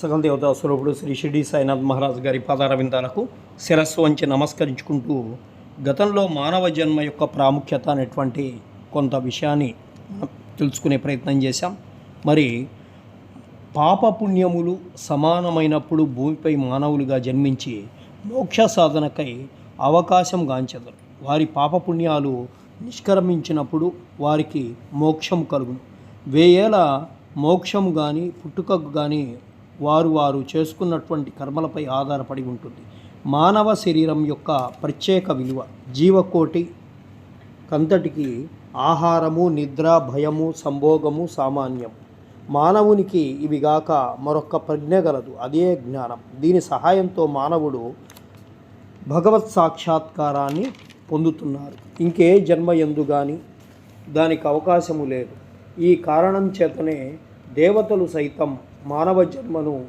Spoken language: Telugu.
సకల దేవతా స్వరూపుడు శ్రీ షిర్డీ సాయినాథ్ మహారాజ్ గారి పాదారవిందాలకు శిరస్సు వంచి నమస్కరించుకుంటూ గతంలో మానవ జన్మ యొక్క ప్రాముఖ్యత అనేటువంటి కొంత విషయాన్ని తెలుసుకునే ప్రయత్నం చేశాం. మరి పాపపుణ్యములు సమానమైనప్పుడు భూమిపై మానవులుగా జన్మించి మోక్ష సాధనకై అవకాశం గాంచెదరు. వారి పాపపుణ్యాలు నిష్క్రమించినప్పుడు వారికి మోక్షం కలుగును. వేయేల మోక్షం కానీ పుట్టుకకు కానీ వారు చేసుకున్నటువంటి కర్మలపై ఆధారపడి ఉంటుంది. మానవ శరీరం యొక్క ప్రత్యేక విలువ జీవకోటి కంతటికి ఆహారము, నిద్ర, భయము, సంభోగము సామాన్యం. మానవునికి ఇవిగాక మరొక ప్రజ్ఞ గలదు, అదే జ్ఞానం. దీని సహాయంతో మానవుడు భగవత్ సాక్షాత్కారాన్ని పొందుతున్నారు. ఇంకే జన్మ యందు కానీ దానికి అవకాశము లేదు. ఈ కారణం చేతనే దేవతలు సైతం మానవ జన్మను